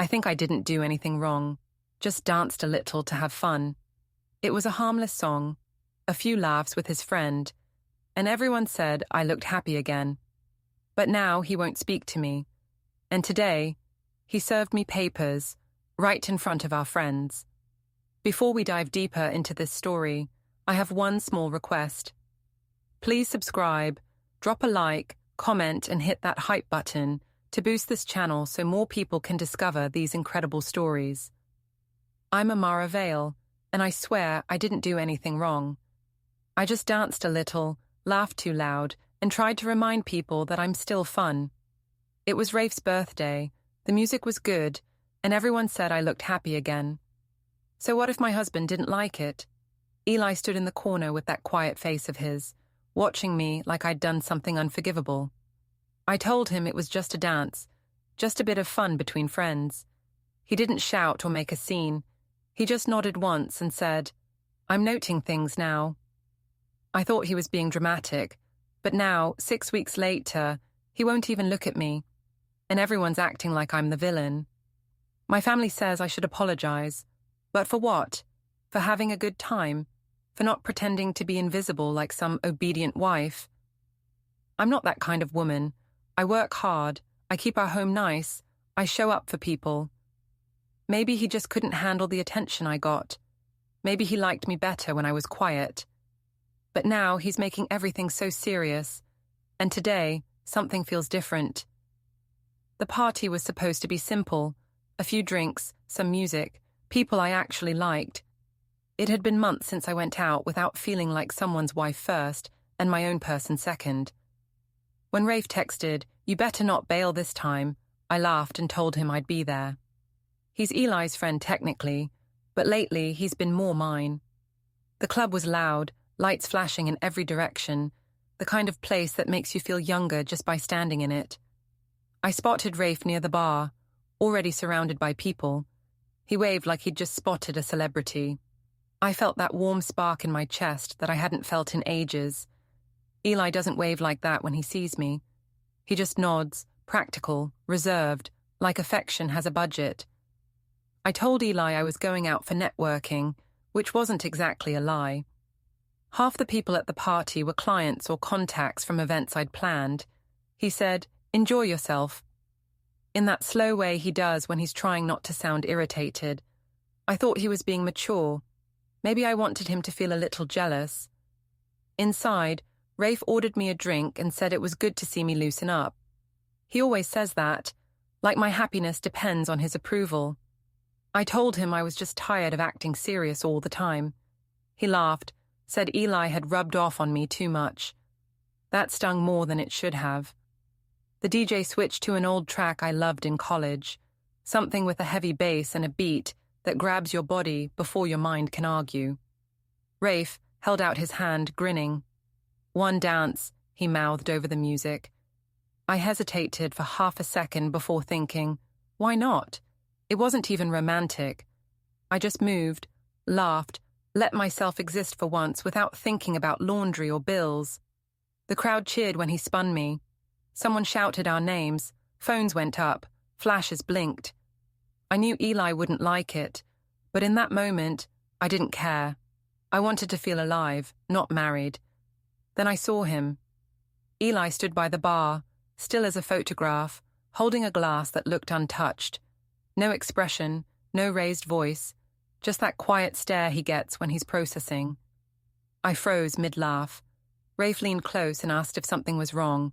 I think I didn't do anything wrong, just danced a little to have fun. It was a harmless song, a few laughs with his friend, and everyone said I looked happy again. But now he won't speak to me, and today he served me papers right in front of our friends. Before we dive deeper into this story, I have one small request. Please subscribe, drop a like, comment, and hit that hype button to boost this channel so more people can discover these incredible stories. I'm Amara Vale, and I swear I didn't do anything wrong. I just danced a little, laughed too loud, and tried to remind people that I'm still fun. It was Rafe's birthday, the music was good, and everyone said I looked happy again. So what if my husband didn't like it? Eli stood in the corner with that quiet face of his, watching me like I'd done something unforgivable. I told him it was just a dance, just a bit of fun between friends. He didn't shout or make a scene. He just nodded once and said, "I'm noting things now." I thought he was being dramatic, but now, 6 weeks later, he won't even look at me, and everyone's acting like I'm the villain. My family says I should apologize, but for what? For having a good time? For not pretending to be invisible like some obedient wife? I'm not that kind of woman. I work hard, I keep our home nice, I show up for people. Maybe he just couldn't handle the attention I got. Maybe he liked me better when I was quiet. But now he's making everything so serious, and today something feels different. The party was supposed to be simple, a few drinks, some music, people I actually liked. It had been months since I went out without feeling like someone's wife first and my own person second. When Rafe texted, "You better not bail this time," I laughed and told him I'd be there. He's Eli's friend technically, but lately he's been more mine. The club was loud, lights flashing in every direction, the kind of place that makes you feel younger just by standing in it. I spotted Rafe near the bar, already surrounded by people. He waved like he'd just spotted a celebrity. I felt that warm spark in my chest that I hadn't felt in ages. Eli doesn't wave like that when he sees me. He just nods, practical, reserved, like affection has a budget. I told Eli I was going out for networking, which wasn't exactly a lie. Half the people at the party were clients or contacts from events I'd planned. He said, "Enjoy yourself," in that slow way he does when he's trying not to sound irritated. I thought he was being mature. Maybe I wanted him to feel a little jealous. Inside, Rafe ordered me a drink and said it was good to see me loosen up. He always says that, like my happiness depends on his approval. I told him I was just tired of acting serious all the time. He laughed, said Eli had rubbed off on me too much. That stung more than it should have. The DJ switched to an old track I loved in college, something with a heavy bass and a beat that grabs your body before your mind can argue. Rafe held out his hand, grinning. "One dance," he mouthed over the music. I hesitated for half a second before thinking, why not? It wasn't even romantic. I just moved, laughed, let myself exist for once without thinking about laundry or bills. The crowd cheered when he spun me. Someone shouted our names, phones went up, flashes blinked. I knew Eli wouldn't like it, but in that moment, I didn't care. I wanted to feel alive, not married. Then I saw him. Eli stood by the bar, still as a photograph, holding a glass that looked untouched. No expression, no raised voice, just that quiet stare he gets when he's processing. I froze mid-laugh. Rafe leaned close and asked if something was wrong.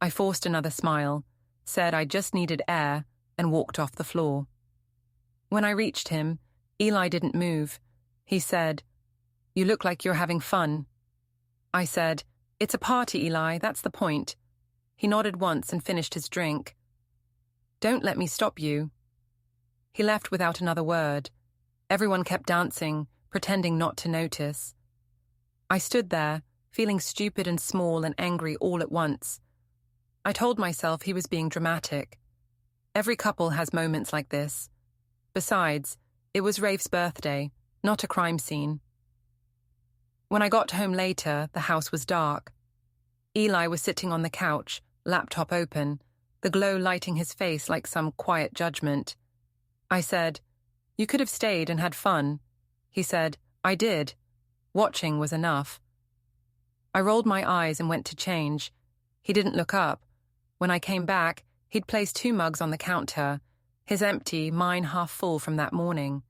I forced another smile, said I just needed air, and walked off the floor. When I reached him, Eli didn't move. He said, "You look like you're having fun." I said, "It's a party, Eli, that's the point." He nodded once and finished his drink. "Don't let me stop you." He left without another word. Everyone kept dancing, pretending not to notice. I stood there, feeling stupid and small and angry all at once. I told myself he was being dramatic. Every couple has moments like this. Besides, it was Rafe's birthday, not a crime scene. When I got home later, the house was dark. Eli was sitting on the couch, laptop open, the glow lighting his face like some quiet judgment. I said, "You could have stayed and had fun." He said, "I did. Watching was enough." I rolled my eyes and went to change. He didn't look up. When I came back, he'd placed 2 mugs on the counter, his empty, mine half full from that morning.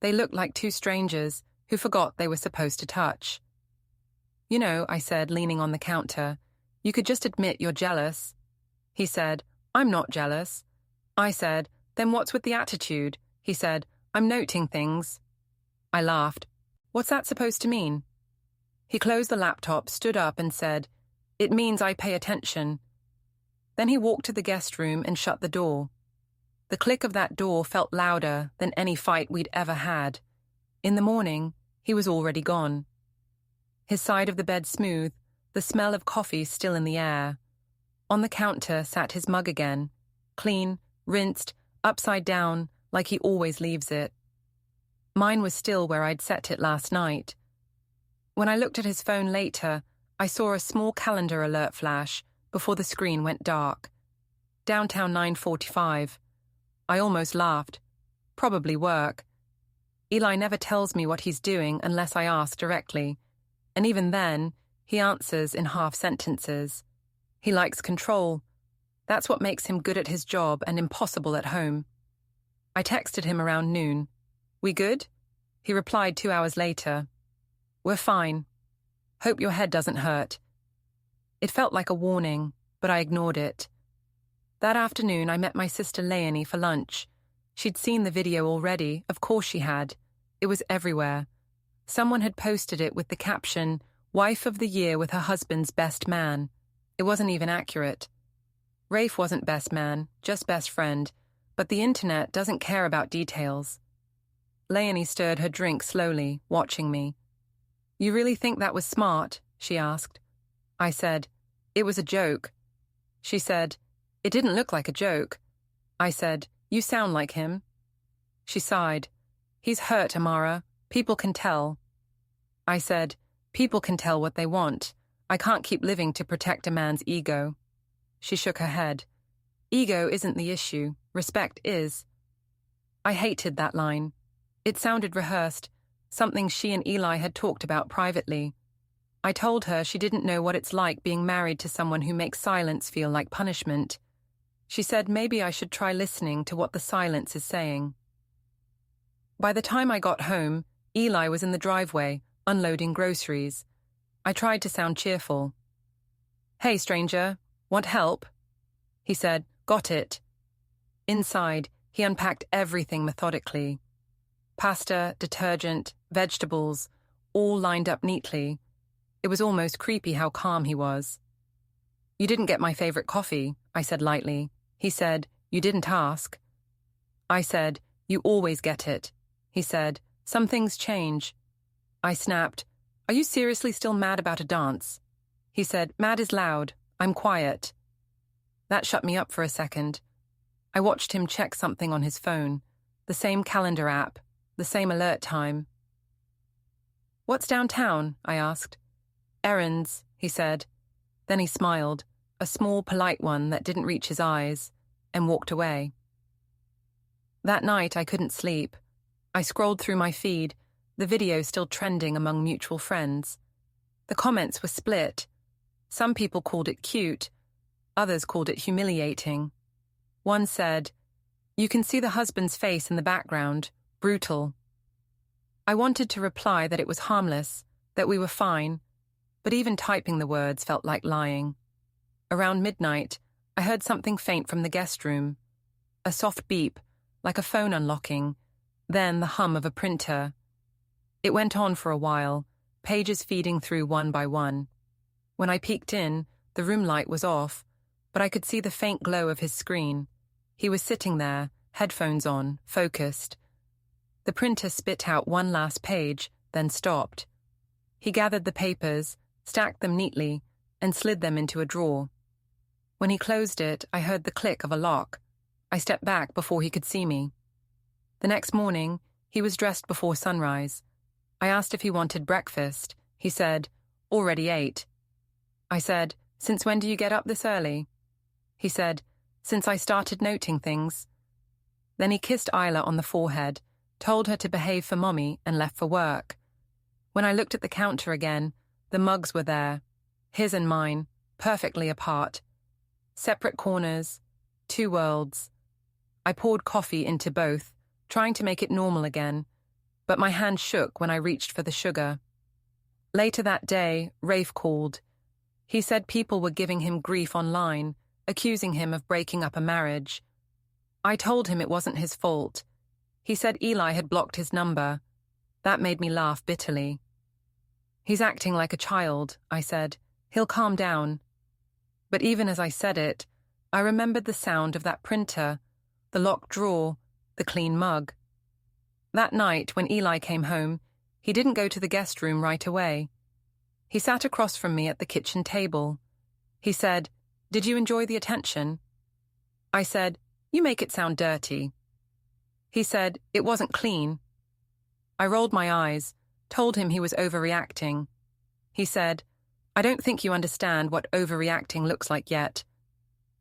They looked like 2 strangers who forgot they were supposed to touch. "You know," I said, leaning on the counter, "you could just admit you're jealous." He said, "I'm not jealous." I said, "Then what's with the attitude?" He said, "I'm noting things." I laughed. "What's that supposed to mean?" He closed the laptop, stood up and said, "It means I pay attention." Then he walked to the guest room and shut the door. The click of that door felt louder than any fight we'd ever had. In the morning, he was already gone. His side of the bed smooth, the smell of coffee still in the air. On the counter sat his mug again, clean, rinsed, upside down, like he always leaves it. Mine was still where I'd set it last night. When I looked at his phone later, I saw a small calendar alert flash before the screen went dark. Downtown 9:45. I almost laughed. Probably work. Eli never tells me what he's doing unless I ask directly, and even then, he answers in half sentences. He likes control. That's what makes him good at his job and impossible at home. I texted him around noon. "We good?" He replied 2 hours later. "We're fine. Hope your head doesn't hurt." It felt like a warning, but I ignored it. That afternoon, I met my sister Leonie for lunch. She'd seen the video already, of course she had. It was everywhere. Someone had posted it with the caption, "Wife of the Year with her husband's best man." It wasn't even accurate. Rafe wasn't best man, just best friend, but the internet doesn't care about details. Leonie stirred her drink slowly, watching me. "You really think that was smart?" she asked. I said, "It was a joke." She said, "It didn't look like a joke." I said, "You sound like him." She sighed. "He's hurt, Amara. People can tell." I said, "People can tell what they want. I can't keep living to protect a man's ego." She shook her head. "Ego isn't the issue. Respect is." I hated that line. It sounded rehearsed, something she and Eli had talked about privately. I told her she didn't know what it's like being married to someone who makes silence feel like punishment. She said maybe I should try listening to what the silence is saying. By the time I got home, Eli was in the driveway, unloading groceries. I tried to sound cheerful. "Hey, stranger, want help?" He said, "Got it." Inside, he unpacked everything methodically. Pasta, detergent, vegetables, all lined up neatly. It was almost creepy how calm he was. "You didn't get my favorite coffee," I said lightly. He said, "You didn't ask." I said, "You always get it." He said, "Some things change." I snapped, "Are you seriously still mad about a dance?" He said, "Mad is loud. I'm quiet." That shut me up for a second. I watched him check something on his phone, the same calendar app, the same alert time. "What's downtown?" I asked. "Errands," he said. Then he smiled, a small, polite one that didn't reach his eyes, and walked away. That night I couldn't sleep. I scrolled through my feed, the video still trending among mutual friends. The comments were split. Some people called it cute. Others called it humiliating. One said, "You can see the husband's face in the background. Brutal." I wanted to reply that it was harmless, that we were fine, but even typing the words felt like lying. Around midnight, I heard something faint from the guest room. A soft beep, like a phone unlocking, then the hum of a printer. It went on for a while, pages feeding through one by one. When I peeked in, the room light was off, but I could see the faint glow of his screen. He was sitting there, headphones on, focused. The printer spit out one last page, then stopped. He gathered the papers, stacked them neatly, and slid them into a drawer. When he closed it, I heard the click of a lock. I stepped back before he could see me. The next morning, he was dressed before sunrise. I asked if he wanted breakfast. He said, "Already ate." I said, "Since when do you get up this early?" He said, "Since I started noting things." Then he kissed Isla on the forehead, told her to behave for Mommy, and left for work. When I looked at the counter again, the mugs were there, his and mine, perfectly apart. Separate corners, two worlds. I poured coffee into both, trying to make it normal again, but my hand shook when I reached for the sugar. Later that day, Rafe called. He said people were giving him grief online, accusing him of breaking up a marriage. I told him it wasn't his fault. He said Eli had blocked his number. That made me laugh bitterly. He's acting like a child, I said. He'll calm down. But even as I said it, I remembered the sound of that printer, the locked drawer, the clean mug. That night, when Eli came home, he didn't go to the guest room right away. He sat across from me at the kitchen table. He said, "Did you enjoy the attention?" I said, "You make it sound dirty." He said, "It wasn't clean." I rolled my eyes, told him he was overreacting. He said, "I don't think you understand what overreacting looks like yet."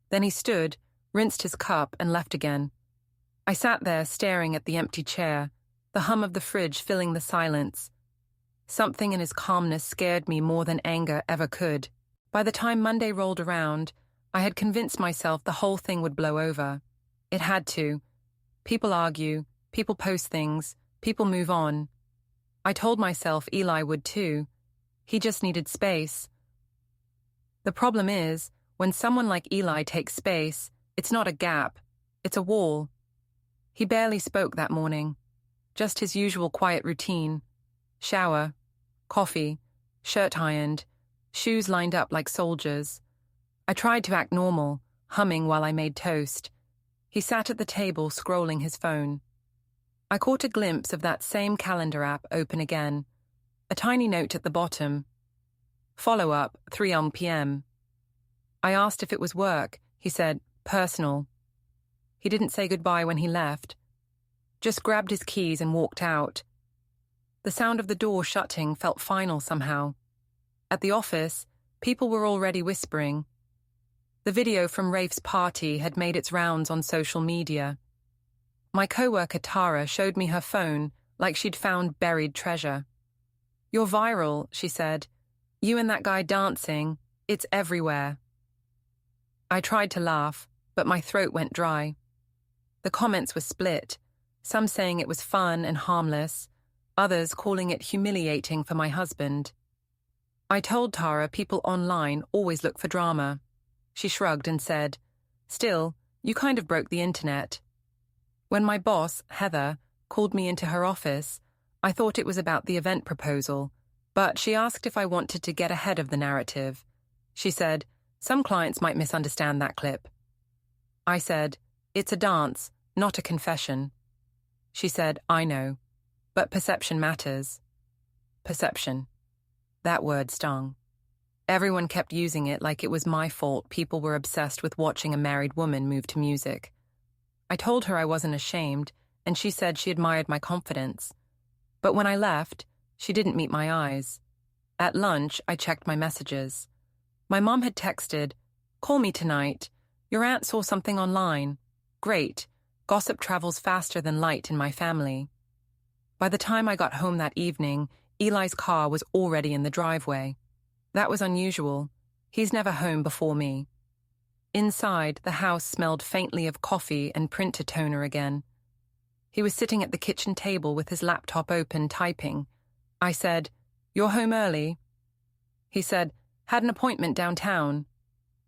Then he stood, rinsed his cup, and left again. I sat there staring at the empty chair, the hum of the fridge filling the silence. Something in his calmness scared me more than anger ever could. By the time Monday rolled around, I had convinced myself the whole thing would blow over. It had to. People argue, people post things, people move on. I told myself Eli would too. He just needed space. The problem is, when someone like Eli takes space, it's not a gap, it's a wall. He barely spoke that morning. Just his usual quiet routine. Shower, coffee, shirt ironed, shoes lined up like soldiers. I tried to act normal, humming while I made toast. He sat at the table scrolling his phone. I caught a glimpse of that same calendar app open again. A tiny note at the bottom. Follow-up, 3 p.m. I asked if it was work. He said, personal. He didn't say goodbye when he left. Just grabbed his keys and walked out. The sound of the door shutting felt final somehow. At the office, people were already whispering. The video from Rafe's party had made its rounds on social media. My coworker Tara showed me her phone like she'd found buried treasure. "You're viral," she said. "You and that guy dancing, it's everywhere." I tried to laugh, but my throat went dry. The comments were split, some saying it was fun and harmless, others calling it humiliating for my husband. I told Tara people online always look for drama. She shrugged and said, "Still, you kind of broke the internet." When my boss, Heather, called me into her office, I thought it was about the event proposal, but she asked if I wanted to get ahead of the narrative. She said, "Some clients might misunderstand that clip." I said, "It's a dance, not a confession." She said, "I know, but perception matters." Perception. That word stung. Everyone kept using it like it was my fault people were obsessed with watching a married woman move to music. I told her I wasn't ashamed, and she said she admired my confidence. But when I left, she didn't meet my eyes. At lunch, I checked my messages. My mom had texted, "Call me tonight. Your aunt saw something online. Great. Gossip travels faster than light in my family." By the time I got home that evening, Eli's car was already in the driveway. That was unusual. He's never home before me. Inside, the house smelled faintly of coffee and printer toner again. He was sitting at the kitchen table with his laptop open, typing. I said, "You're home early?" He said, "Had an appointment downtown."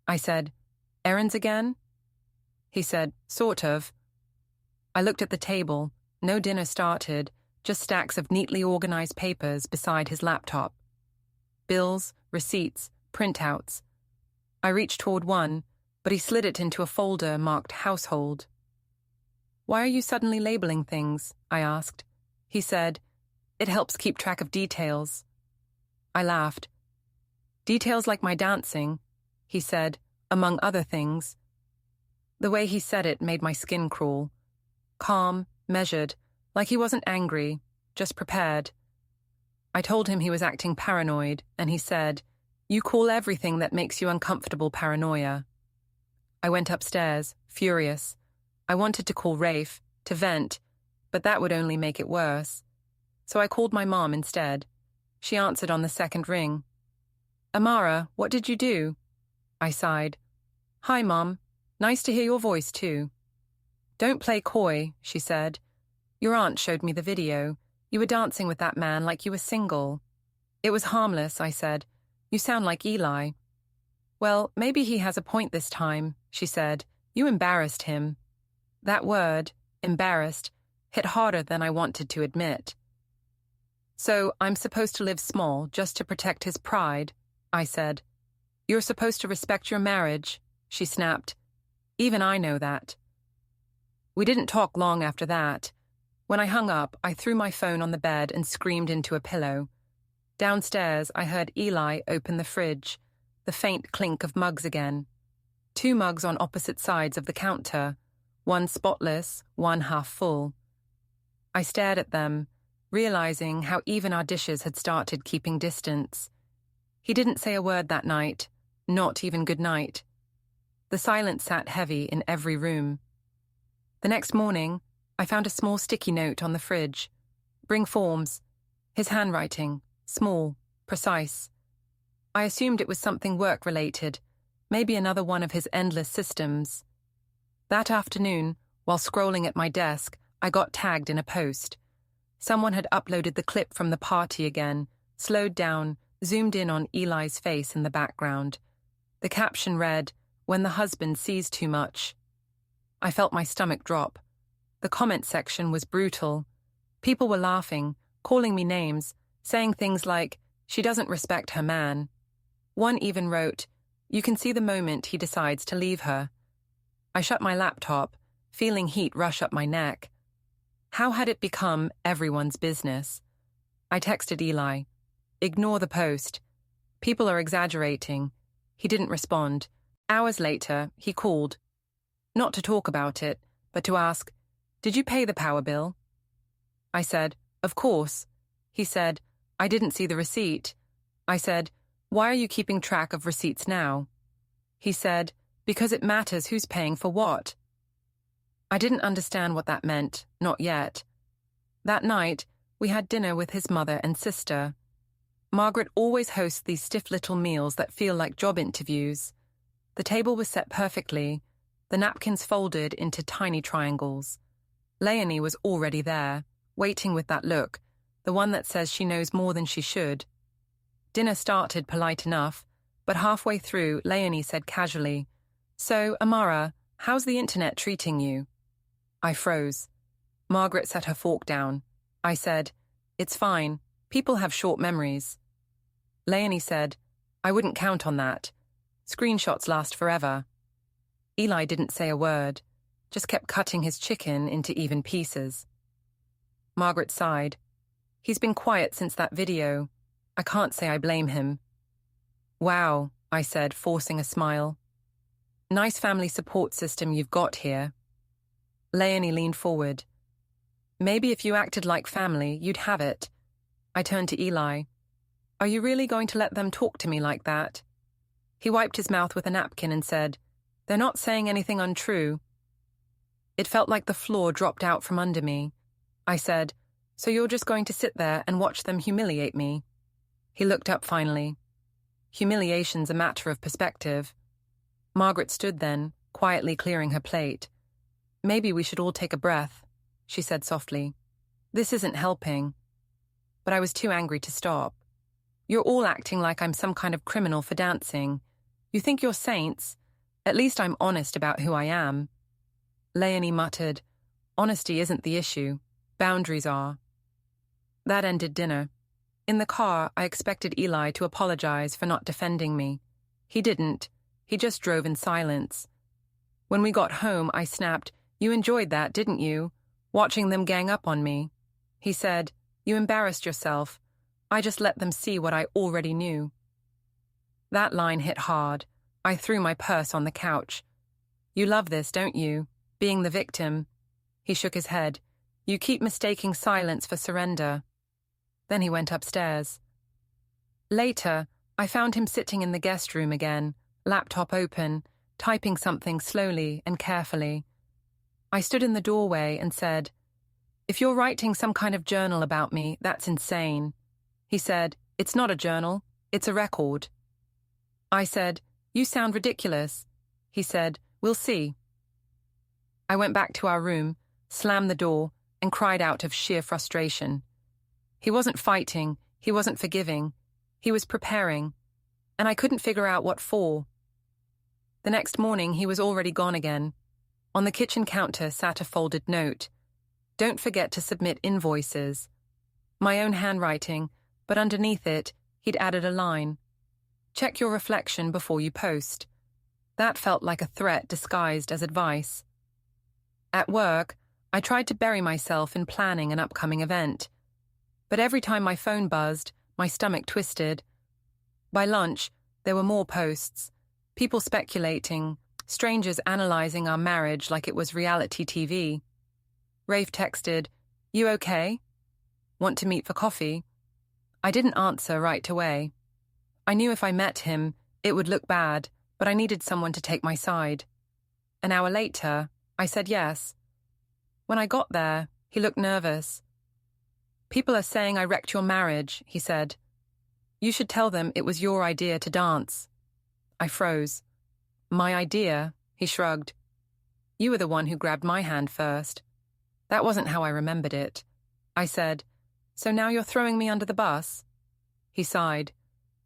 I said, "Errands again?" He said, "Sort of." I looked at the table. No dinner started, just stacks of neatly organized papers beside his laptop. Bills, receipts, printouts. I reached toward one, but he slid it into a folder marked household. "Why are you suddenly labeling things?" I asked. He said, "It helps keep track of details." I laughed. "Details like my dancing," he said, "among other things." The way he said it made my skin crawl. Calm, measured, like he wasn't angry, just prepared. I told him he was acting paranoid, and he said, "You call everything that makes you uncomfortable paranoia." I went upstairs, furious. I wanted to call Rafe, to vent, but that would only make it worse. So I called my mom instead. She answered on the second ring. "Amara, what did you do?" I sighed. "Hi, Mom. Nice to hear your voice, too." "Don't play coy," she said. "Your aunt showed me the video. You were dancing with that man like you were single." "It was harmless," I said. "You sound like Eli." "Well, maybe he has a point this time," she said. "You embarrassed him." That word, embarrassed, hit harder than I wanted to admit. "So I'm supposed to live small just to protect his pride?" I said. "You're supposed to respect your marriage," she snapped. "Even I know that." We didn't talk long after that. When I hung up, I threw my phone on the bed and screamed into a pillow. Downstairs, I heard Eli open the fridge, the faint clink of mugs again. 2 mugs on opposite sides of the counter, one spotless, one half full. I stared at them, realizing how even our dishes had started keeping distance. He didn't say a word that night, not even good night. The silence sat heavy in every room. The next morning, I found a small sticky note on the fridge. "Bring forms." His handwriting, small, precise. I assumed it was something work-related, maybe another one of his endless systems. That afternoon, while scrolling at my desk, I got tagged in a post. Someone had uploaded the clip from the party again, slowed down, zoomed in on Eli's face in the background. The caption read, "When the husband sees too much." I felt my stomach drop. The comment section was brutal. People were laughing, calling me names, saying things like, "She doesn't respect her man." One even wrote, "You can see the moment he decides to leave her." I shut my laptop, feeling heat rush up my neck. How had it become everyone's business? I texted Eli, "Ignore the post. People are exaggerating." He didn't respond. Hours later, he called. Not to talk about it, but to ask, "Did you pay the power bill?" I said, "Of course." He said, "I didn't see the receipt." I said, "Why are you keeping track of receipts now?" He said, "Because it matters who's paying for what." I didn't understand what that meant, not yet. That night, we had dinner with his mother and sister. Margaret always hosts these stiff little meals that feel like job interviews. The table was set perfectly, the napkins folded into tiny triangles. Leonie was already there, waiting with that look, the one that says she knows more than she should. Dinner started polite enough, but halfway through, Leonie said casually, "So, Amara, how's the internet treating you?" I froze. Margaret set her fork down. I said, "It's fine. People have short memories." Leonie said, "I wouldn't count on that. Screenshots last forever." Eli didn't say a word, just kept cutting his chicken into even pieces. Margaret sighed. "He's been quiet since that video. I can't say I blame him." "Wow," I said, forcing a smile. "Nice family support system you've got here." Leonie leaned forward. "Maybe if you acted like family, you'd have it." I turned to Eli. "Are you really going to let them talk to me like that?" He wiped his mouth with a napkin and said, "They're not saying anything untrue." It felt like the floor dropped out from under me. I said, "So you're just going to sit there and watch them humiliate me?" He looked up finally. "Humiliation's a matter of perspective." Margaret stood then, quietly clearing her plate. "Maybe we should all take a breath," she said softly. "This isn't helping." But I was too angry to stop. "You're all acting like I'm some kind of criminal for dancing. You think you're saints? At least I'm honest about who I am." Leonie muttered, "Honesty isn't the issue. Boundaries are." That ended dinner. In the car, I expected Eli to apologize for not defending me. He didn't. He just drove in silence. When we got home, I snapped, "You enjoyed that, didn't you? Watching them gang up on me." He said, "You embarrassed yourself. I just let them see what I already knew." That line hit hard. I threw my purse on the couch. "You love this, don't you? Being the victim." He shook his head. "You keep mistaking silence for surrender." Then he went upstairs. Later, I found him sitting in the guest room again, laptop open, typing something slowly and carefully. I stood in the doorway and said, "If you're writing some kind of journal about me, that's insane." He said, "It's not a journal, it's a record." I said, "You sound ridiculous." He said, "We'll see." I went back to our room, slammed the door, and cried out of sheer frustration. He wasn't fighting, he wasn't forgiving, he was preparing, and I couldn't figure out what for. The next morning he was already gone again. On the kitchen counter sat a folded note. "Don't forget to submit invoices." My own handwriting, but underneath it, he'd added a line. "Check your reflection before you post." That felt like a threat disguised as advice. At work, I tried to bury myself in planning an upcoming event. But every time my phone buzzed, my stomach twisted. By lunch, there were more posts. People speculating, strangers analyzing our marriage like it was reality TV. Rafe texted, "You okay? Want to meet for coffee?" I didn't answer right away. I knew if I met him, it would look bad, but I needed someone to take my side. An hour later, I said yes. When I got there, he looked nervous. "People are saying I wrecked your marriage," he said. "You should tell them it was your idea to dance." I froze. "My idea?" He shrugged. "You were the one who grabbed my hand first." That wasn't how I remembered it. I said, "So now you're throwing me under the bus?" He sighed.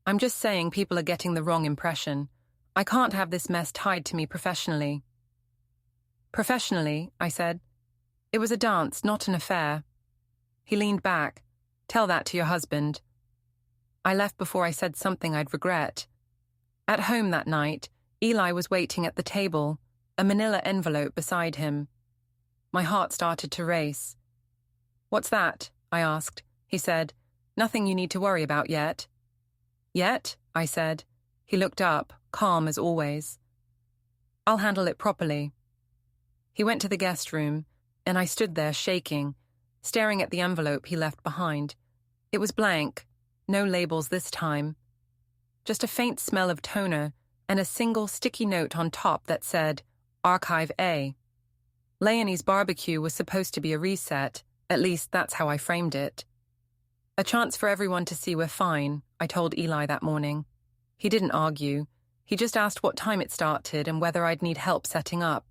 "I'm just saying people are getting the wrong impression. I can't have this mess tied to me professionally." "Professionally," I said. "It was a dance, not an affair." He leaned back. "Tell that to your husband." I left before I said something I'd regret. At home that night, Eli was waiting at the table, a manila envelope beside him. My heart started to race. "What's that?" I asked. He said, "Nothing you need to worry about yet." "Yet?" I said. He looked up, calm as always. "I'll handle it properly." He went to the guest room, and I stood there shaking, staring at the envelope he left behind. It was blank, no labels this time. Just a faint smell of toner and a single sticky note on top that said, Archive A. Leonie's barbecue was supposed to be a reset, at least that's how I framed it. "A chance for everyone to see we're fine," I told Eli that morning. He didn't argue. He just asked what time it started and whether I'd need help setting up.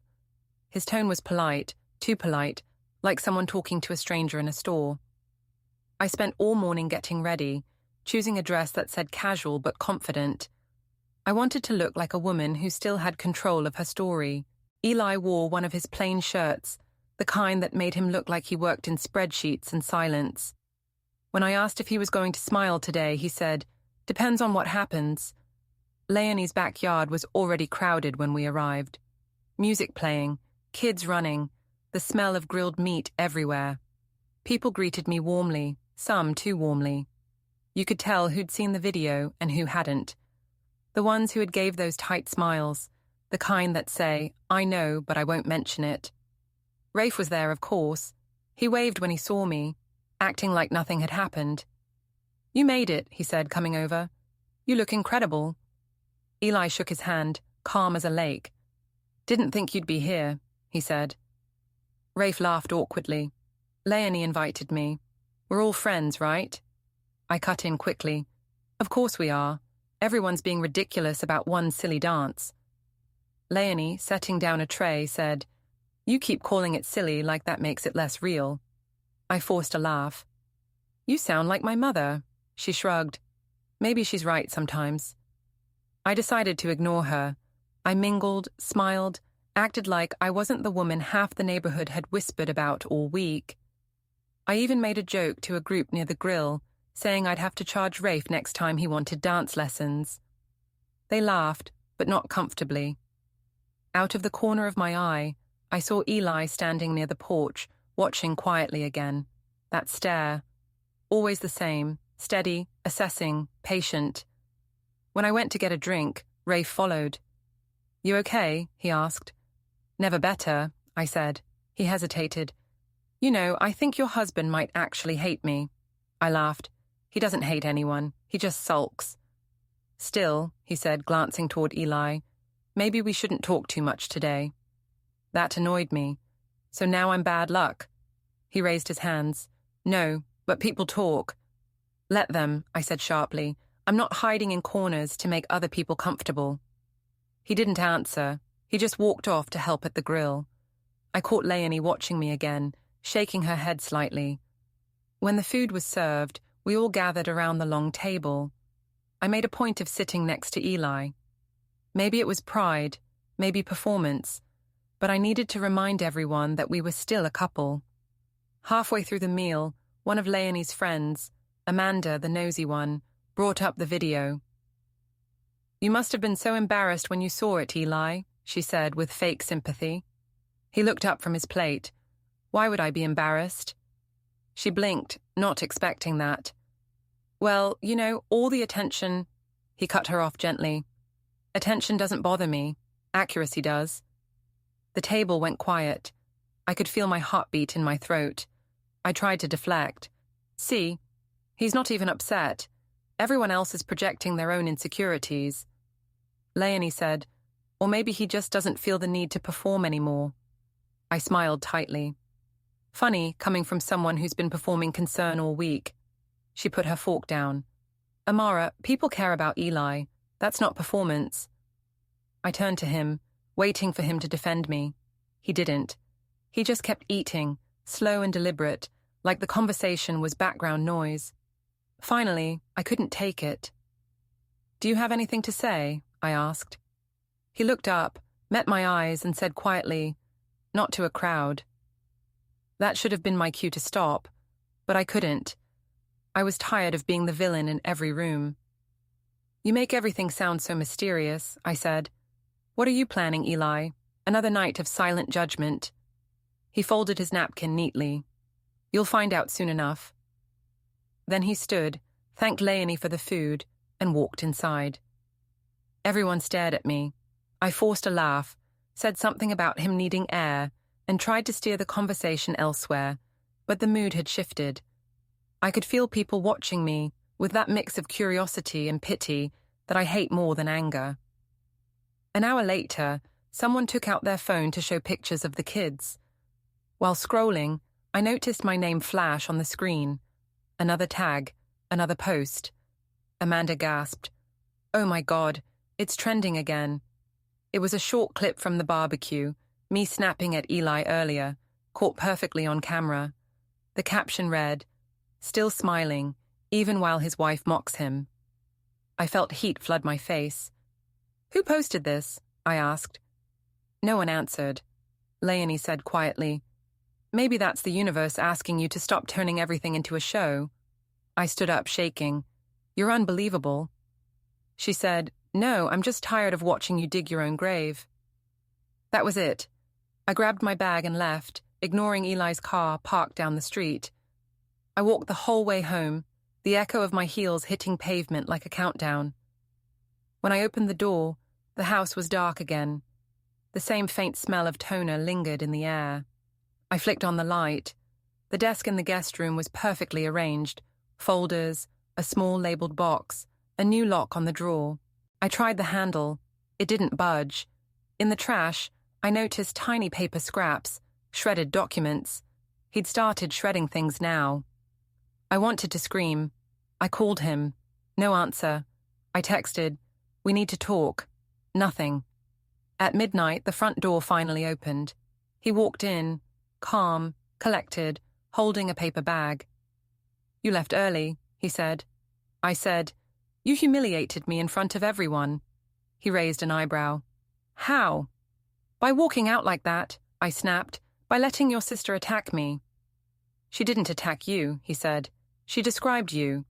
His tone was polite, too polite, like someone talking to a stranger in a store. I spent all morning getting ready, choosing a dress that said casual but confident. I wanted to look like a woman who still had control of her story. Eli wore one of his plain shirts, the kind that made him look like he worked in spreadsheets and silence. When I asked if he was going to smile today, he said, "Depends on what happens." Leonie's backyard was already crowded when we arrived. Music playing, kids running, the smell of grilled meat everywhere. People greeted me warmly, some too warmly. You could tell who'd seen the video and who hadn't. The ones who had gave those tight smiles, the kind that say, "I know, but I won't mention it." Rafe was there, of course. He waved when he saw me, acting like nothing had happened. "You made it," he said, coming over. "You look incredible." Eli shook his hand, calm as a lake. "Didn't think you'd be here," he said. Rafe laughed awkwardly. "Leonie invited me. We're all friends, right?" I cut in quickly. "Of course we are. Everyone's being ridiculous about one silly dance." Leonie, setting down a tray, said, "You keep calling it silly like that makes it less real." I forced a laugh. "You sound like my mother." She shrugged. "Maybe she's right sometimes." I decided to ignore her. I mingled, smiled, acted like I wasn't the woman half the neighborhood had whispered about all week. I even made a joke to a group near the grill, saying I'd have to charge Rafe next time he wanted dance lessons. They laughed, but not comfortably. Out of the corner of my eye, I saw Eli standing near the porch, watching quietly again. That stare. Always the same, steady, assessing, patient. When I went to get a drink, Rafe followed. "You okay?" he asked. "Never better," I said. He hesitated. "You know, I think your husband might actually hate me." I laughed. "He doesn't hate anyone. He just sulks." "Still," he said, glancing toward Eli, "maybe we shouldn't talk too much today." That annoyed me. So now I'm bad luck. He raised his hands. No, but people talk. Let them, I said sharply. I'm not hiding in corners to make other people comfortable. He didn't answer. He just walked off to help at the grill. I caught Leonie watching me again, shaking her head slightly. When the food was served, we all gathered around the long table. I made a point of sitting next to Eli. Maybe it was pride, maybe performance, but I needed to remind everyone that we were still a couple. Halfway through the meal, one of Leonie's friends, Amanda, the nosy one, brought up the video. You must have been so embarrassed when you saw it, Eli, she said with fake sympathy. He looked up from his plate. Why would I be embarrassed? She blinked, not expecting that. Well, you know, all the attention... He cut her off gently. Attention doesn't bother me. Accuracy does. The table went quiet. I could feel my heartbeat in my throat. I tried to deflect. See, he's not even upset. Everyone else is projecting their own insecurities. Leonie said, or maybe he just doesn't feel the need to perform anymore. I smiled tightly. Funny, coming from someone who's been performing concern all week. She put her fork down. Amara, people care about Eli. That's not performance. I turned to him, waiting for him to defend me. He didn't. He just kept eating, slow and deliberate, like the conversation was background noise. Finally, I couldn't take it. Do you have anything to say? I asked. He looked up, met my eyes, and said quietly, not to a crowd. That should have been my cue to stop, but I couldn't. I was tired of being the villain in every room. You make everything sound so mysterious, I said. What are you planning, Eli? Another night of silent judgment. He folded his napkin neatly. You'll find out soon enough. Then he stood, thanked Leonie for the food, and walked inside. Everyone stared at me. I forced a laugh, said something about him needing air, and tried to steer the conversation elsewhere, but the mood had shifted. I could feel people watching me, with that mix of curiosity and pity that I hate more than anger. An hour later, someone took out their phone to show pictures of the kids. While scrolling, I noticed my name flash on the screen. Another tag, another post. Amanda gasped. Oh my God, it's trending again. It was a short clip from the barbecue, me snapping at Eli earlier, caught perfectly on camera. The caption read, still smiling, even while his wife mocks him. I felt heat flood my face. Who posted this? I asked. No one answered. Leonie said quietly, maybe that's the universe asking you to stop turning everything into a show. I stood up, shaking. You're unbelievable. She said, no, I'm just tired of watching you dig your own grave. That was it. I grabbed my bag and left, ignoring Eli's car parked down the street. I walked the whole way home, the echo of my heels hitting pavement like a countdown. When I opened the door, the house was dark again. The same faint smell of toner lingered in the air. I flicked on the light. The desk in the guest room was perfectly arranged. Folders, a small labeled box, a new lock on the drawer. I tried the handle. It didn't budge. In the trash, I noticed tiny paper scraps, shredded documents. He'd started shredding things now. I wanted to scream. I called him. No answer. I texted, we need to talk. Nothing. At midnight, the front door finally opened. He walked in, calm, collected, holding a paper bag. You left early, he said. I said, you humiliated me in front of everyone. He raised an eyebrow. How? By walking out like that, I snapped, by letting your sister attack me. She didn't attack you, he said. She described you.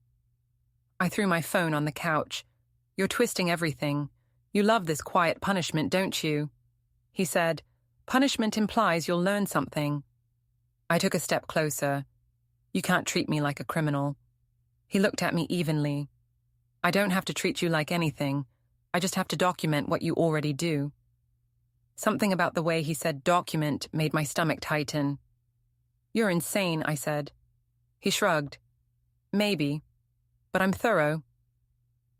I threw my phone on the couch. You're twisting everything. You love this quiet punishment, don't you? He said, punishment implies you'll learn something. I took a step closer. You can't treat me like a criminal. He looked at me evenly. I don't have to treat you like anything. I just have to document what you already do. Something about the way he said document made my stomach tighten. You're insane, I said. He shrugged. Maybe, but I'm thorough.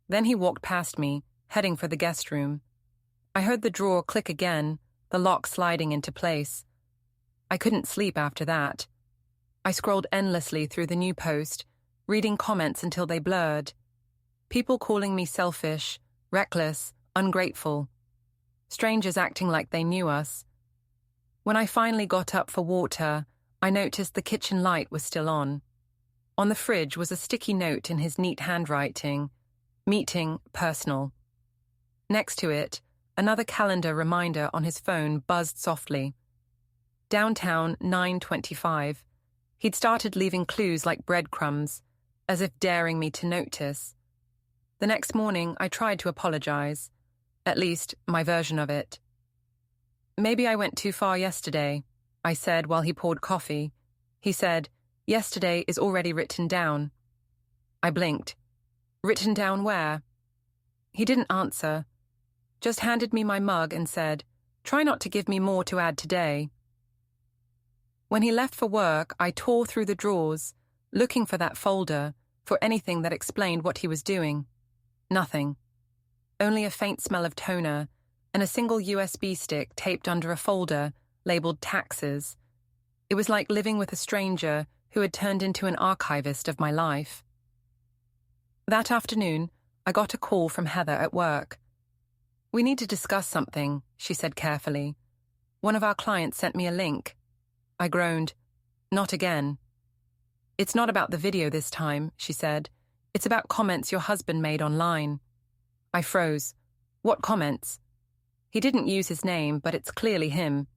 Then he walked past me, heading for the guest room. I heard the drawer click again, the lock sliding into place. I couldn't sleep after that. I scrolled endlessly through the new post, reading comments until they blurred. People calling me selfish, reckless, ungrateful. Strangers acting like they knew us. When I finally got up for water, I noticed the kitchen light was still on. On the fridge was a sticky note in his neat handwriting, "Meeting personal." Next to it, another calendar reminder on his phone buzzed softly. Downtown, 9:25. He'd started leaving clues like breadcrumbs, as if daring me to notice. The next morning, I tried to apologize. At least, my version of it. "Maybe I went too far yesterday," I said while he poured coffee. He said, "Yesterday is already written down." I blinked. "Written down where?" He didn't answer, just handed me my mug and said, "Try not to give me more to add today." When he left for work, I tore through the drawers, looking for that folder, for anything that explained what he was doing. Nothing. Only a faint smell of toner and a single USB stick taped under a folder labeled taxes. It was like living with a stranger who had turned into an archivist of my life. That afternoon, I got a call from Heather at work. "We need to discuss something," she said carefully. "One of our clients sent me a link." I groaned. "Not again." "It's not about the video this time," she said. "It's about comments your husband made online." I froze. "What comments?" He didn't use his name, but it's clearly him.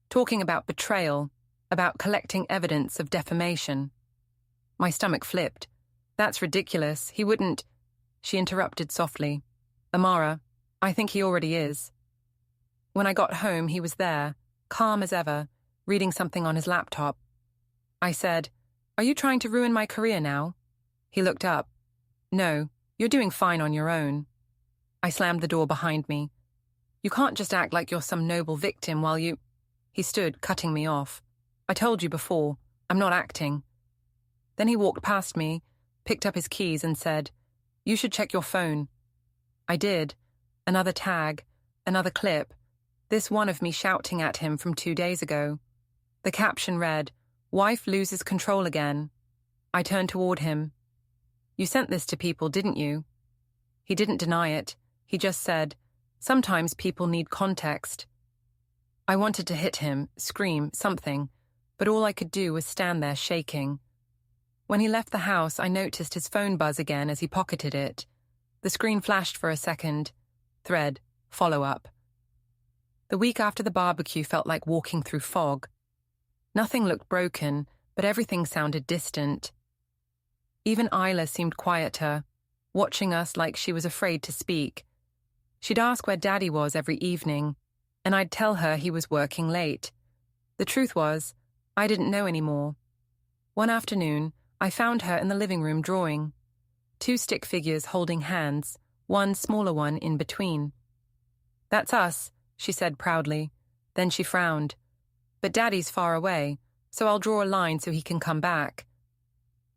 Talking about betrayal, about collecting evidence of defamation. My stomach flipped. "That's ridiculous. He wouldn't—" She interrupted softly. "Amara, I think he already is." When I got home, he was there, calm as ever, reading something on his laptop. I said, "Are you trying to ruin my career now?" He looked up. "No, you're doing fine on your own." I slammed the door behind me. "You can't just act like you're some noble victim while you—" He stood, cutting me off. "I told you before, I'm not acting." Then he walked past me, picked up his keys and said, "You should check your phone." I did. Another tag, another clip, this one of me shouting at him from 2 days ago. The caption read, "Wife loses control again." I turned toward him. "You sent this to people, didn't you?" He didn't deny it. He just said, "Sometimes people need context." I wanted to hit him, scream, something, but all I could do was stand there shaking. When he left the house, I noticed his phone buzz again as he pocketed it. The screen flashed for a second. Thread, follow-up. The week after the barbecue felt like walking through fog. Nothing looked broken, but everything sounded distant. Even Isla seemed quieter, watching us like she was afraid to speak. She'd ask where Daddy was every evening, and I'd tell her he was working late. The truth was, I didn't know anymore. One afternoon, I found her in the living room drawing. 2 stick figures holding hands, one smaller one in between. "That's us," she said proudly. Then she frowned. "But Daddy's far away, so I'll draw a line so he can come back."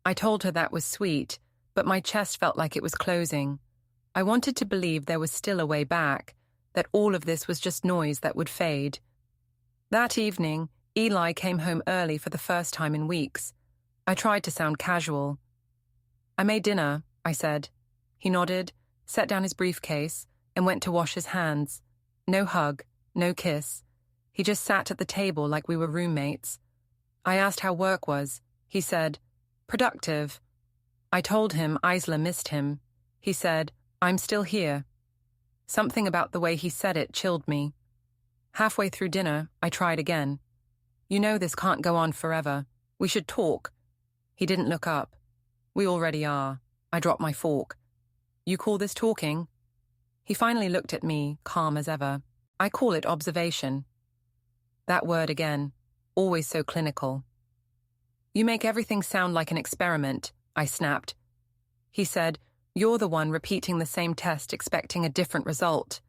I told her that was sweet, but my chest felt like it was closing. I wanted to believe there was still a way back, that all of this was just noise that would fade. That evening, Eli came home early for the first time in weeks. I tried to sound casual. "I made dinner," I said. He nodded, set down his briefcase, and went to wash his hands. No hug, no kiss. He just sat at the table like we were roommates. I asked how work was. He said, "Productive." I told him Isla missed him. He said, "I'm still here." Something about the way he said it chilled me. Halfway through dinner, I tried again. "You know this can't go on forever. We should talk." He didn't look up. "We already are." I dropped my fork. "You call this talking?" He finally looked at me, calm as ever. "I call it observation." That word again, always so clinical. "You make everything sound like an experiment," I snapped. He said, "You're the one repeating the same test expecting a different result."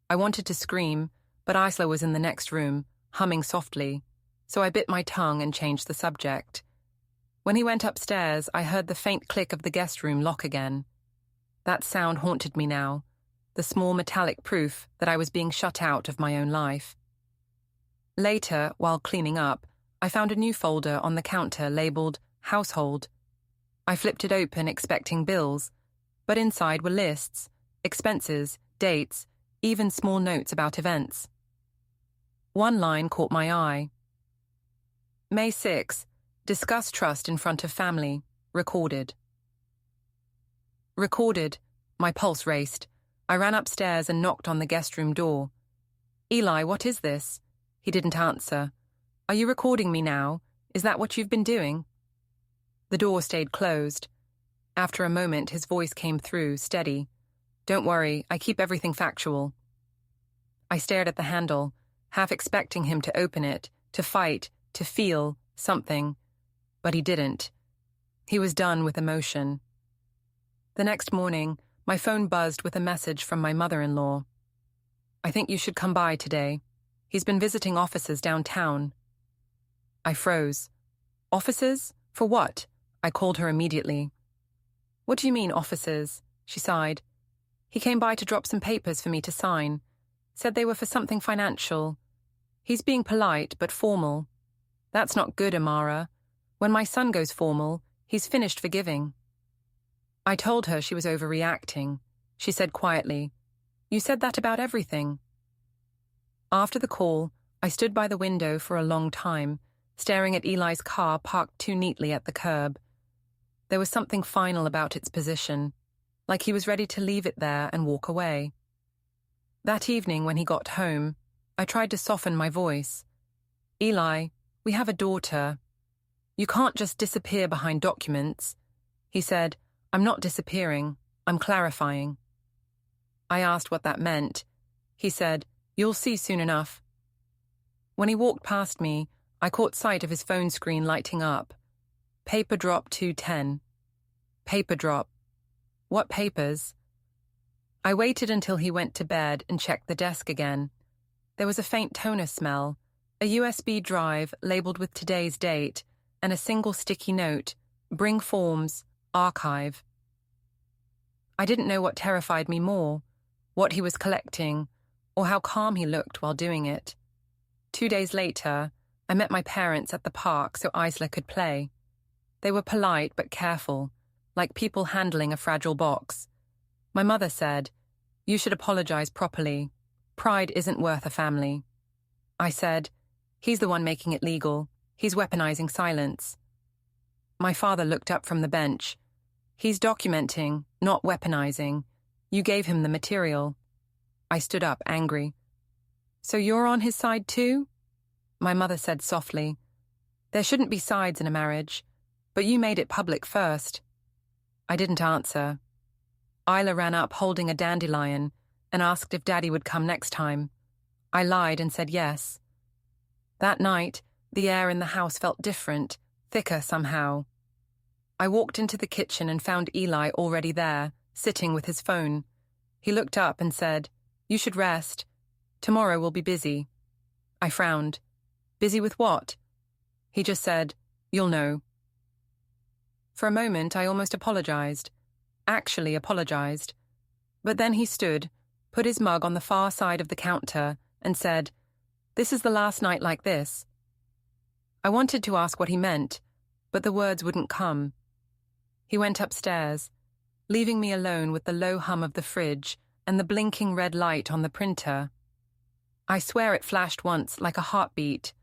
I wanted to scream, but Isla was in the next room, humming softly, so I bit my tongue and changed the subject. When he went upstairs, I heard the faint click of the guest room lock again. That sound haunted me now, the small metallic proof that I was being shut out of my own life. Later, while cleaning up, I found a new folder on the counter labeled Household. I flipped it open expecting bills, but inside were lists, expenses, dates, even small notes about events. One line caught my eye. May 6, discuss trust in front of family, recorded. Recorded, my pulse raced. I ran upstairs and knocked on the guest room door. Eli, what is this? He didn't answer. Are you recording me now? Is that what you've been doing? The door stayed closed. After a moment, his voice came through, steady. Don't worry, I keep everything factual. I stared at the handle, half expecting him to open it, to fight, to feel something. But he didn't. He was done with emotion. The next morning, my phone buzzed with a message from my mother-in-law. I think you should come by today. He's been visiting offices downtown. I froze. Offices? For what? I called her immediately. What do you mean, offices? She sighed. He came by to drop some papers for me to sign. Said they were for something financial. He's being polite, but formal. That's not good, Amara. When my son goes formal, he's finished forgiving. I told her she was overreacting. She said quietly, You said that about everything. After the call, I stood by the window for a long time, staring at Eli's car parked too neatly at the curb. There was something final about its position, like he was ready to leave it there and walk away. That evening when he got home, I tried to soften my voice. Eli, we have a daughter. You can't just disappear behind documents. He said, I'm not disappearing, I'm clarifying. I asked what that meant. He said, You'll see soon enough. When he walked past me, I caught sight of his phone screen lighting up. Paper drop 210. Paper drop. What papers? I waited until he went to bed and checked the desk again. There was a faint toner smell, a USB drive labeled with today's date, and a single sticky note, Bring forms, archive. I didn't know what terrified me more, what he was collecting, or how calm he looked while doing it. 2 days later, I met my parents at the park so Isla could play. They were polite but careful, like people handling a fragile box. My mother said, You should apologize properly. Pride isn't worth a family. I said, He's the one making it legal. He's weaponizing silence. My father looked up from the bench. He's documenting, not weaponizing. You gave him the material. I stood up, angry. So you're on his side too? My mother said softly, There shouldn't be sides in a marriage, but you made it public first. I didn't answer. Isla ran up holding a dandelion and asked if Daddy would come next time. I lied and said yes. That night, the air in the house felt different, thicker somehow. I walked into the kitchen and found Eli already there, sitting with his phone. He looked up and said, You should rest. Tomorrow we'll be busy. I frowned. Busy with what? He just said, You'll know. For a moment, I almost apologized. Actually apologized. But then he stood, put his mug on the far side of the counter, and said, This is the last night like this. I wanted to ask what he meant, but the words wouldn't come. He went upstairs, leaving me alone with the low hum of the fridge and the blinking red light on the printer. I swear it flashed once like a heartbeat.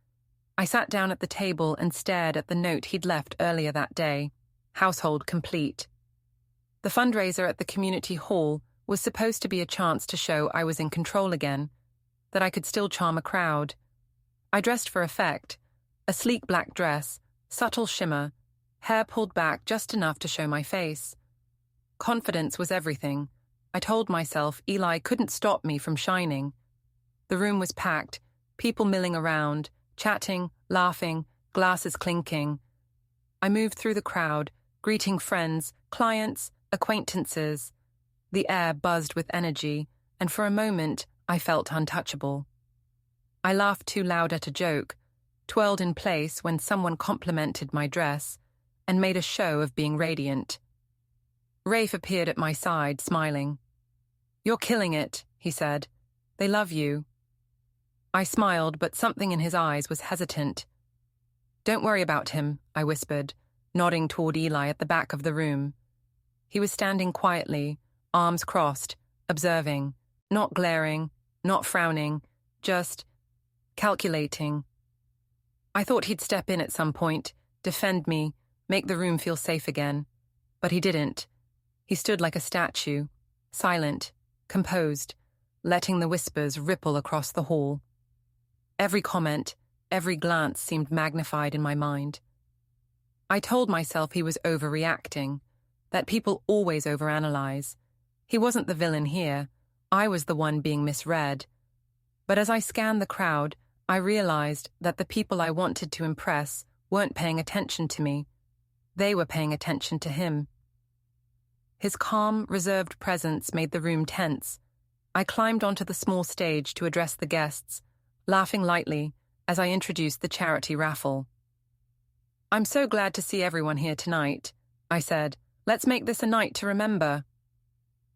I sat down at the table and stared at the note he'd left earlier that day. Household complete. The fundraiser at the community hall was supposed to be a chance to show I was in control again, that I could still charm a crowd. I dressed for effect, a sleek black dress, subtle shimmer, hair pulled back just enough to show my face. Confidence was everything. I told myself Eli couldn't stop me from shining. The room was packed, people milling around, chatting, laughing, glasses clinking. I moved through the crowd, greeting friends, clients, acquaintances. The air buzzed with energy, and for a moment I felt untouchable. I laughed too loud at a joke, twirled in place when someone complimented my dress, and made a show of being radiant. Rafe appeared at my side, smiling. You're killing it, he said. They love you. I smiled, but something in his eyes was hesitant. Don't worry about him, I whispered, nodding toward Eli at the back of the room. He was standing quietly, arms crossed, observing, not glaring, not frowning, just calculating. I thought he'd step in at some point, defend me, make the room feel safe again. But he didn't. He stood like a statue, silent, composed, letting the whispers ripple across the hall. Every comment, every glance seemed magnified in my mind. I told myself he was overreacting, that people always overanalyze. He wasn't the villain here. I was the one being misread. But as I scanned the crowd, I realized that the people I wanted to impress weren't paying attention to me. They were paying attention to him. His calm, reserved presence made the room tense. I climbed onto the small stage to address the guests, laughing lightly as I introduced the charity raffle. "I'm so glad to see everyone here tonight," I said. "Let's make this a night to remember."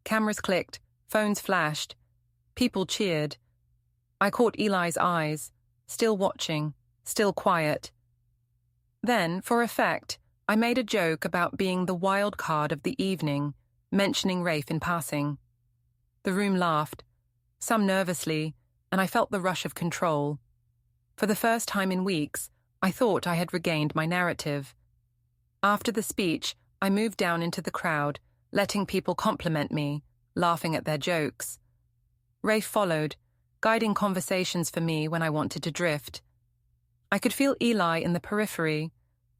Cameras clicked, phones flashed. People cheered. I caught Eli's eyes, still watching, still quiet. Then, for effect, I made a joke about being the wild card of the evening, mentioning Rafe in passing. The room laughed, some nervously, and I felt the rush of control. For the first time in weeks, I thought I had regained my narrative. After the speech, I moved down into the crowd, letting people compliment me, laughing at their jokes. Rafe followed, guiding conversations for me when I wanted to drift. I could feel Eli in the periphery,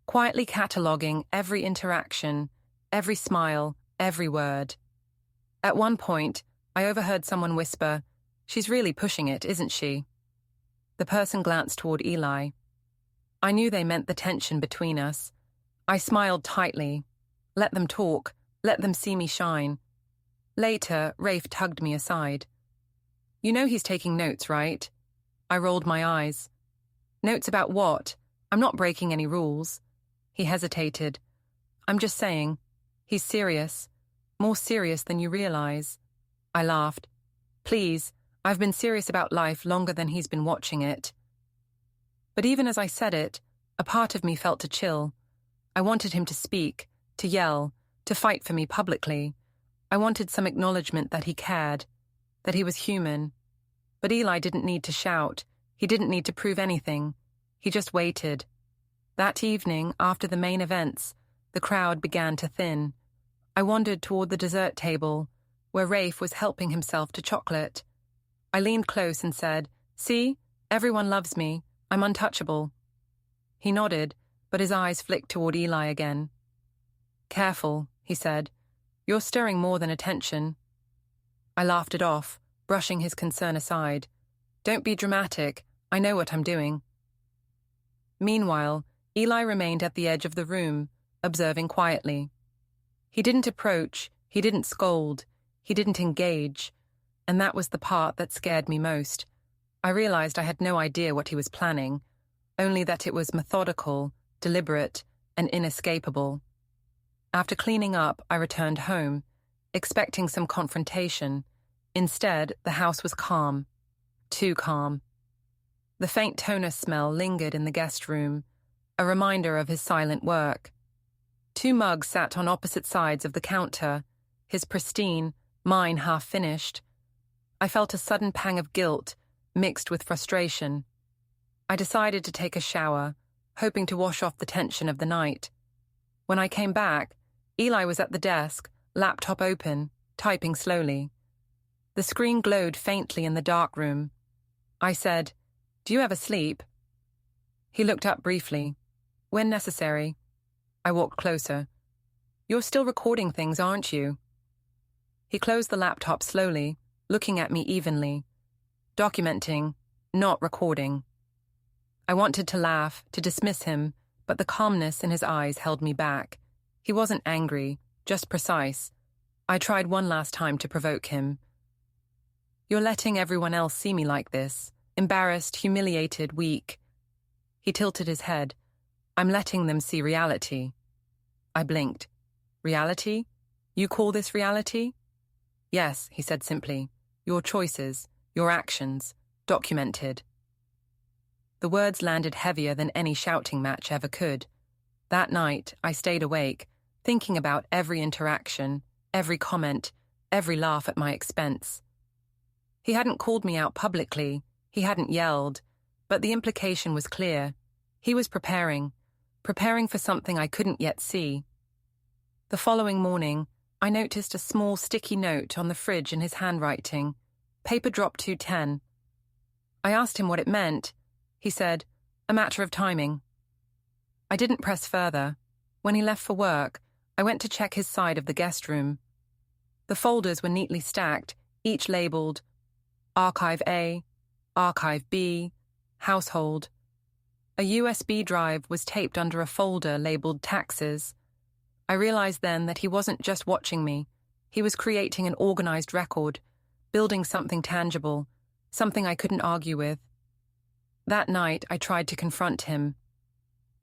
quietly cataloguing every interaction, every smile, every word. At one point, I overheard someone whisper, "She's really pushing it, isn't she?" The person glanced toward Eli. I knew they meant the tension between us. I smiled tightly. Let them talk, let them see me shine. Later, Rafe tugged me aside. "You know he's taking notes, right?" I rolled my eyes. "Notes about what? I'm not breaking any rules." He hesitated. "I'm just saying, he's serious. More serious than you realize." I laughed. "Please, I've been serious about life longer than he's been watching it." But even as I said it, a part of me felt a chill. I wanted him to speak, to yell, to fight for me publicly. I wanted some acknowledgement that he cared, that he was human. But Eli didn't need to shout. He didn't need to prove anything. He just waited. That evening, after the main events, the crowd began to thin. I wandered toward the dessert table, where Rafe was helping himself to chocolate. I leaned close and said, "See, everyone loves me. I'm untouchable." He nodded, but his eyes flicked toward Eli again. "Careful," he said. "You're stirring more than attention." I laughed it off, brushing his concern aside. "Don't be dramatic. I know what I'm doing." Meanwhile, Eli remained at the edge of the room, observing quietly. He didn't approach, he didn't scold, he didn't engage, and that was the part that scared me most. I realized I had no idea what he was planning, only that it was methodical, deliberate, and inescapable. After cleaning up, I returned home, expecting some confrontation. Instead, the house was calm. Too calm. The faint toner smell lingered in the guest room, a reminder of his silent work. 2 mugs sat on opposite sides of the counter, his pristine, mine half-finished. I felt a sudden pang of guilt, mixed with frustration. I decided to take a shower, hoping to wash off the tension of the night. When I came back, Eli was at the desk, laptop open, typing slowly. The screen glowed faintly in the dark room. I said, "Do you ever sleep?" He looked up briefly. "When necessary." I walked closer. "You're still recording things, aren't you?" He closed the laptop slowly, looking at me evenly. Documenting, not recording. I wanted to laugh, to dismiss him, but the calmness in his eyes held me back. He wasn't angry, just precise. I tried one last time to provoke him. "You're letting everyone else see me like this, embarrassed, humiliated, weak." He tilted his head. "I'm letting them see reality." I blinked. "Reality? You call this reality?" "Yes," he said simply. "Your choices, your actions, documented." The The words landed heavier than any shouting match ever could. That night, I stayed awake, thinking about every interaction, every comment, every laugh at my expense. He hadn't called me out publicly, he hadn't yelled, but the implication was clear. He was preparing for something I couldn't yet see. The following morning, I noticed a small sticky note on the fridge in his handwriting, paper drop 210. I asked him what it meant. He said, "A matter of timing." I didn't press further. When he left for work, I went to check his side of the guest room. The folders were neatly stacked, each labeled Archive A, Archive B, Household. A USB drive was taped under a folder labeled Taxes. I realized then that he wasn't just watching me. He was creating an organized record, building something tangible, something I couldn't argue with. That night, I tried to confront him.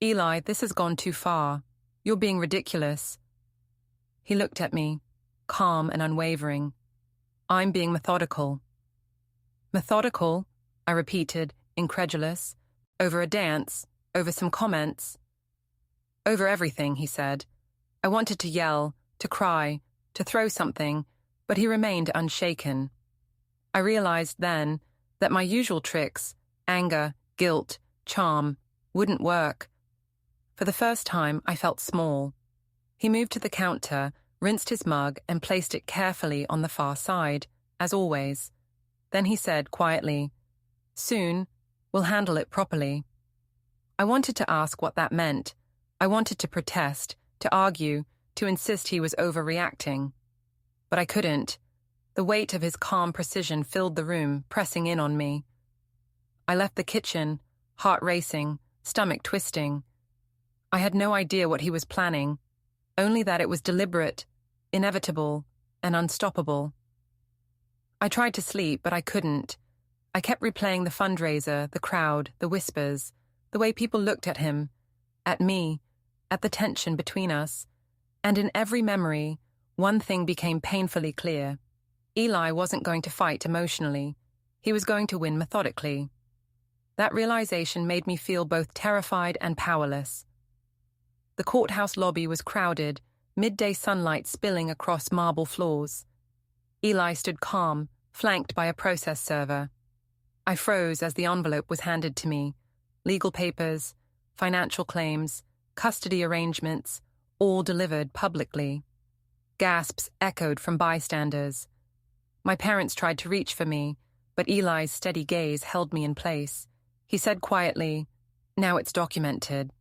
"Eli, this has gone too far. You're being ridiculous." He looked at me, calm and unwavering. "I'm being methodical." "Methodical?" I repeated, incredulous. "Over a dance? Over some comments?" "Over everything," he said. I wanted to yell, to cry, to throw something, but he remained unshaken. I realized then that my usual tricks, anger, guilt, charm, wouldn't work. For the first time, I felt small. He moved to the counter, rinsed his mug, and placed it carefully on the far side, as always. Then he said quietly, "Soon, we'll handle it properly." I wanted to ask what that meant. I wanted to protest, to argue, to insist he was overreacting. But I couldn't. The weight of his calm precision filled the room, pressing in on me. I left the kitchen, heart racing, stomach twisting. I had no idea what he was planning, only that it was deliberate, inevitable, and unstoppable. I tried to sleep, but I couldn't. I kept replaying the fundraiser, the crowd, the whispers, the way people looked at him, at me, at the tension between us. And in every memory, one thing became painfully clear. Eli wasn't going to fight emotionally. He was going to win methodically. That realization made me feel both terrified and powerless. The courthouse lobby was crowded, midday sunlight spilling across marble floors. Eli stood calm, flanked by a process server. I froze as the envelope was handed to me. Legal papers, financial claims, custody arrangements, all delivered publicly. Gasps echoed from bystanders. My parents tried to reach for me, but Eli's steady gaze held me in place. He said quietly, "Now it's documented.